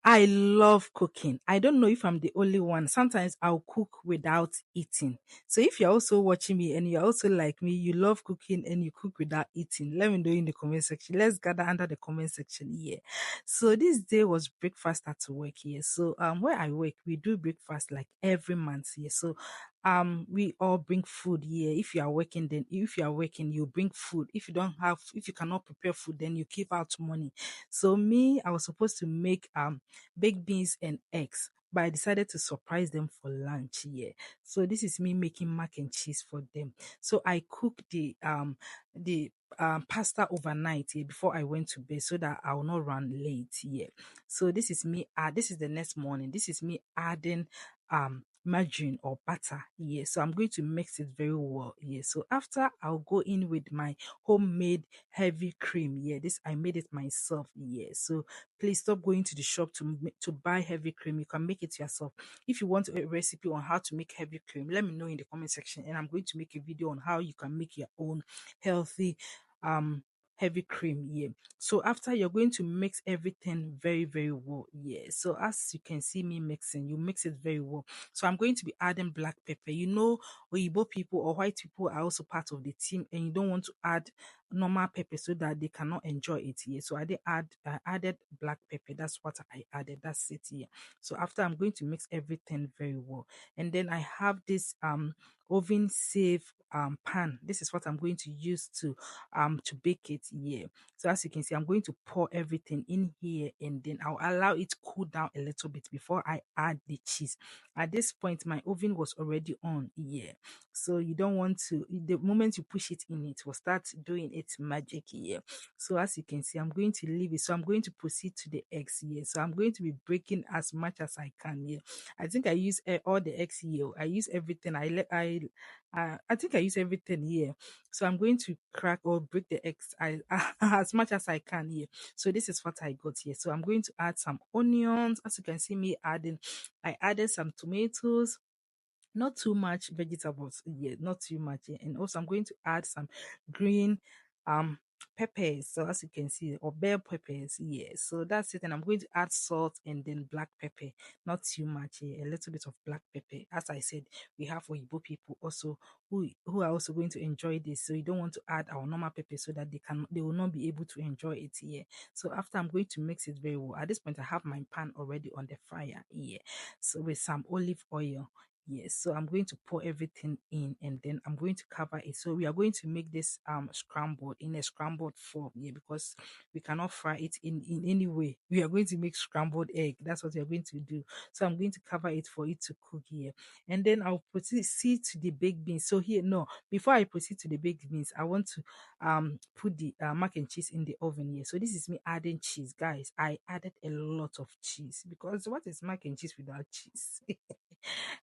I love cooking. I don't know if I'm the only one. Sometimes I'll cook without eating. So if you're also watching me and you're also like me, you love cooking and you cook without eating, let me know in the comment section. Let's gather under the comment section here. So this day was breakfast at work here. So where I work, we do breakfast like every month here. So we all bring food here. If you are working, then if you are working, you bring food. If you cannot prepare food, then you give out money. So me, I was supposed to make baked beans and eggs, but I decided to surprise them for lunch. Yeah. So this is me making mac and cheese for them. So I cooked the pasta overnight here before I went to bed so that I will not run late here. So this is me this is the next morning. This is me adding margarine or butter here. So I'm going to mix it very well here. So after I'll go in with my homemade heavy cream. Yeah, this I made it myself. Yeah, so please stop going to the shop to buy heavy cream. You can make it yourself. If you want a recipe on how to make heavy cream, let me know in the comment section, and I'm going to make a video on how you can make your own healthy um heavy cream. Yeah, so after you're going to mix everything very well. Yeah, so as you can see me mixing, you mix it very well. So I'm going to be adding black pepper. You know, Oyibo people or white people are also part of the team, and you don't want to add normal pepper so that they cannot enjoy it here. So I added black pepper. That's what I added. That's it here. So after, I'm going to mix everything very well. And then I have this oven safe pan. This is what I'm going to use to bake it here. So as you can see, I'm going to pour everything in here, and then I'll allow it cool down a little bit before I add the cheese. At this point, my oven was already on here. So you don't want to, the moment you push it in, it will start doing its magic here. So as you can see, I'm going to leave it. So I'm going to proceed to the eggs here. So I'm going to be breaking as much as I can here. I think I use all the eggs here. I use everything. I think I use everything here. So I'm going to crack or break the eggs as much as I can here. So this is what I got here. So I'm going to add some onions. As you can see me adding, I added some tomatoes, not too much vegetables, yeah, not too much, yeah. And also I'm going to add some green um peppers, so as you can see, or bell peppers, yeah. So that's it. And I'm going to add salt and then black pepper, not too much, yeah, a little bit of black pepper. As I said, we have Oyibo people also who are also going to enjoy this, so you don't want to add our normal pepper so that they will not be able to enjoy it here. So after, I'm going to mix it very well. At this point, I have my pan already on the fire here, so with some olive oil. Yes, so I'm going to pour everything in, and then I'm going to cover it. So we are going to make this scrambled in a scrambled form, yeah, because we cannot fry it in any way. We are going to make scrambled egg. That's what we are going to do. So I'm going to cover it for it to cook here, and then I'll proceed to the baked beans. So here, no, before I proceed to the baked beans, I want to put the mac and cheese in the oven here. So this is me adding cheese, guys. I added a lot of cheese, because what is mac and cheese without cheese?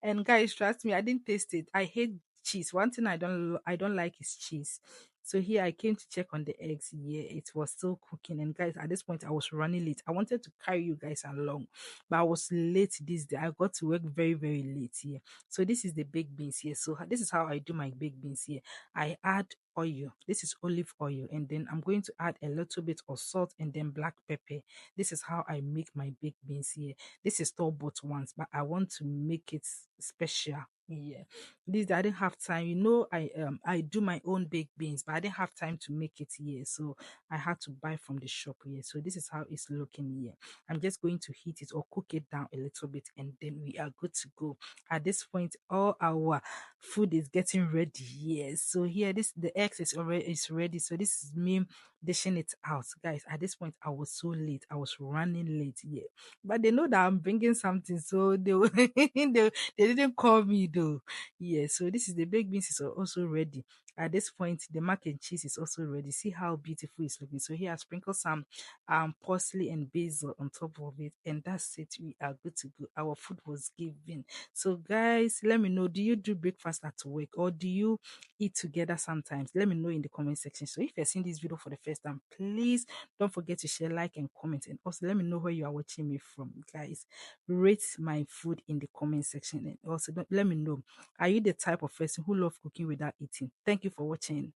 And guys, trust me, I didn't taste it. I hate cheese. One thing I don't like is cheese. So here I came to check on the eggs. Yeah, it was still cooking. And guys, at this point I was running late. I wanted to carry you guys along, but I was late this day. I got to work very late here. So this is the baked beans here. So this is how I do my baked beans here. I add oil. This is olive oil, and then I'm going to add a little bit of salt and then black pepper. This is how I make my baked beans here. This is store-bought ones, but I want to make it special. Yeah, this I didn't have time. You know, I do my own baked beans, but I didn't have time to make it here, so I had to buy from the shop here. So this is how it's looking here. I'm just going to heat it or cook it down a little bit, and then we are good to go. At this point, all our food is getting ready. Yes, so here the eggs is ready. So this is me dishing it out, guys. At this point, I was so late. I was running late. Yeah, but they know that I'm bringing something, so they didn't call me though. Yeah, so this is the baked beans is also ready. At this point, the mac and cheese is also ready. See how beautiful it's looking. So here I sprinkle some parsley and basil on top of it, and that's it. We are good to go. Our food was given. So guys, let me know, do you do breakfast at work, or do you eat together sometimes? Let me know in the comment section. So if you're seeing this video for the first time, please don't forget to share, like, and comment. And also let me know where you are watching me from, guys. Rate my food in the comment section, and also let me know, are you the type of person who love cooking without eating? Thank you for watching.